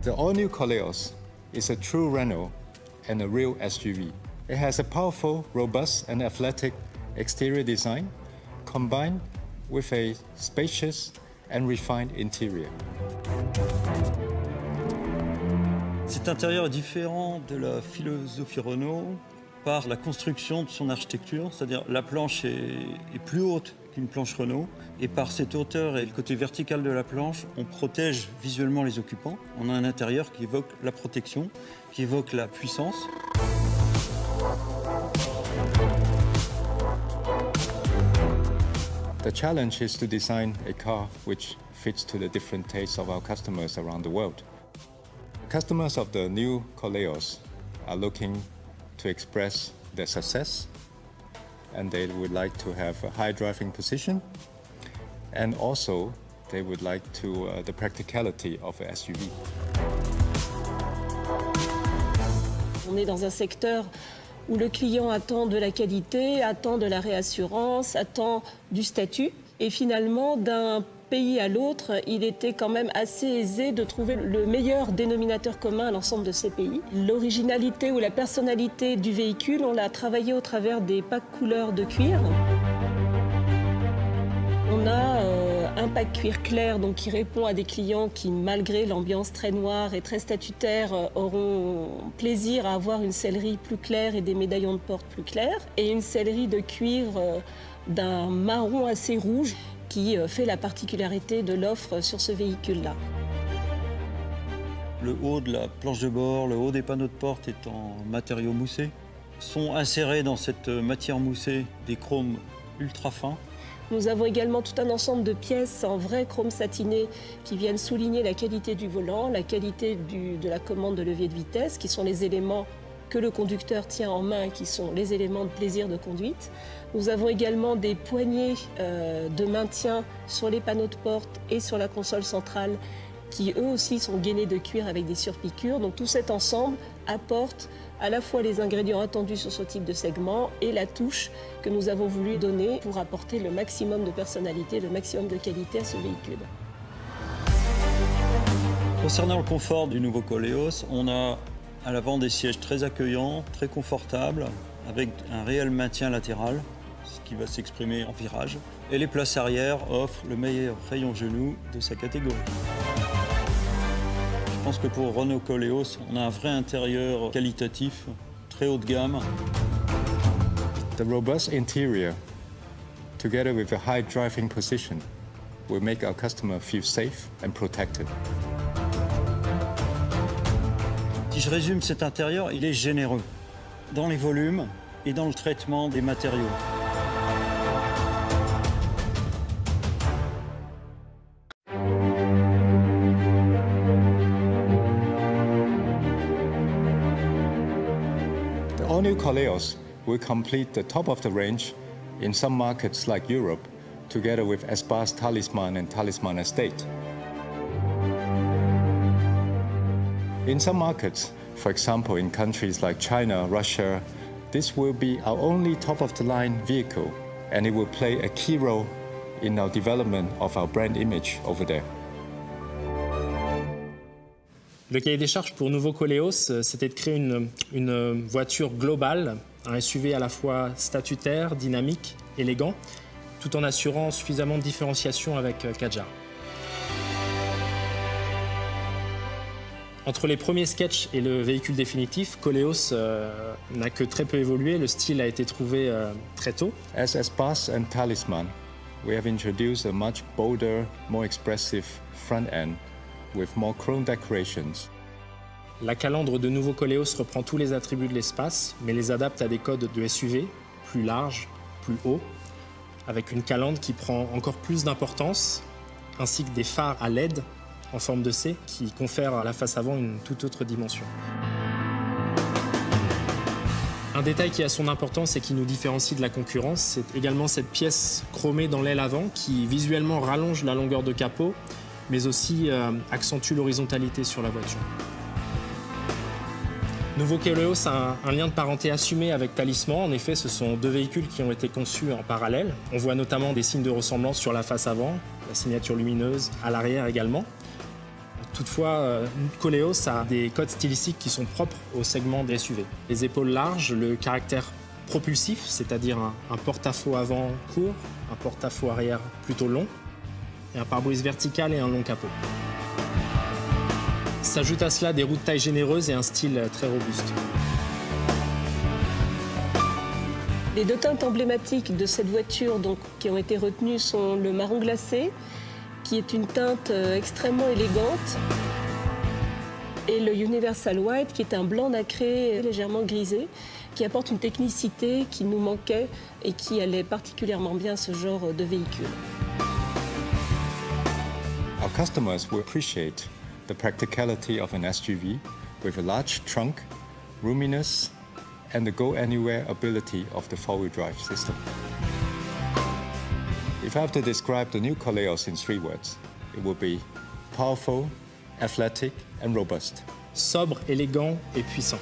The all-new Koleos is a true Renault and a real SUV. It has a powerful, robust and athletic exterior design combined with a spacious and refined interior. Cet intérieur est différent de la philosophie Renault par la construction de son architecture, c'est-à-dire la planche est plus haute qu'une planche Renault, et par cette hauteur et le côté vertical de la planche, on protège visuellement les occupants. On a un intérieur qui évoque la protection, qui évoque la puissance. The challenge is to design a car which fits to the different tastes of our customers around the world. Customers of the new Koleos are looking to express their success, and they would like to have a high driving position, and also they would like the practicality of a SUV. On est dans un secteur où le client attend de la qualité, attend de la réassurance, attend du statut. Et finalement, d'un pays à l'autre, il était quand même assez aisé de trouver le meilleur dénominateur commun à l'ensemble de ces pays. L'originalité ou la personnalité du véhicule, on l'a travaillé au travers des packs couleurs de cuir. On a un pack cuir clair donc, qui répond à des clients qui, malgré l'ambiance très noire et très statutaire, auront plaisir à avoir une sellerie plus claire et des médaillons de porte plus clairs. Et une sellerie de cuir d'un marron assez rouge qui fait la particularité de l'offre sur ce véhicule-là. Le haut de la planche de bord, le haut des panneaux de porte est en matériaux moussés. Sont insérés dans cette matière moussée des chromes ultra fins. Nous avons également tout un ensemble de pièces en vrai chrome satiné qui viennent souligner la qualité du volant, la qualité de la commande de levier de vitesse, qui sont les éléments que le conducteur tient en main, qui sont les éléments de plaisir de conduite. Nous avons également des poignées de maintien sur les panneaux de porte et sur la console centrale qui eux aussi sont gainés de cuir avec des surpiqûres. Donc tout cet ensemble apporte à la fois les ingrédients attendus sur ce type de segment et la touche que nous avons voulu donner pour apporter le maximum de personnalité, le maximum de qualité à ce véhicule. Concernant le confort du nouveau Koleos, on a à l'avant des sièges très accueillants, très confortables, avec un réel maintien latéral, ce qui va s'exprimer en virage. Et les places arrière offrent le meilleur rayon genou de sa catégorie. Je pense que pour Renault Koleos, on a un vrai intérieur qualitatif, très haut de gamme. The robust interior, together with a high driving position, will make our customer feel safe and protected. Si je résume cet intérieur, il est généreux dans les volumes et dans le traitement des matériaux. The all-new Koleos will complete the top of the range in some markets like Europe, together with Espace Talisman and Talisman Estate. In some markets, for example in countries like China, Russia, this will be our only top-of-the-line vehicle, and it will play a key role in our development of our brand image over there. Le cahier des charges pour nouveau Koleos, c'était de créer une voiture globale, un SUV à la fois statutaire, dynamique, élégant, tout en assurant suffisamment de différenciation avec Kadjar. Entre les premiers sketchs et le véhicule définitif, Koleos n'a que très peu évolué. Le style a été trouvé très tôt. As Espace and Talisman, we have introduced a much bolder, more expressive front end with more chrome decorations. La calandre de nouveau Koleos reprend tous les attributs de l'espace, mais les adapte à des codes de SUV, plus larges, plus hauts, avec une calandre qui prend encore plus d'importance, ainsi que des phares à LED en forme de C qui confèrent à la face avant une toute autre dimension. Un détail qui a son importance et qui nous différencie de la concurrence, c'est également cette pièce chromée dans l'aile avant qui visuellement rallonge la longueur de capot, mais aussi accentue l'horizontalité sur la voiture. Nouveau Koleos a un lien de parenté assumé avec Talisman. En effet, ce sont deux véhicules qui ont été conçus en parallèle. On voit notamment des signes de ressemblance sur la face avant, la signature lumineuse, à l'arrière également. Toutefois, Koleos a des codes stylistiques qui sont propres au segment des SUV. Les épaules larges, le caractère propulsif, c'est-à-dire un porte-à-faux avant court, un porte-à-faux arrière plutôt long, et un pare-brise vertical et un long capot. S'ajoutent à cela des roues de taille généreuse et un style très robuste. Les deux teintes emblématiques de cette voiture qui ont été retenues sont le marron glacé, qui est une teinte extrêmement élégante, et le Universal White, qui est un blanc nacré légèrement grisé, qui apporte une technicité qui nous manquait et qui allait particulièrement bien à ce genre de véhicule. Our customers will appreciate the practicality of an SUV with a large trunk, roominess, and the go-anywhere ability of the four-wheel drive system. If I have to describe the new Koleos in 3 words, it would be powerful, athletic, and robust. Sobre, élégant et puissant.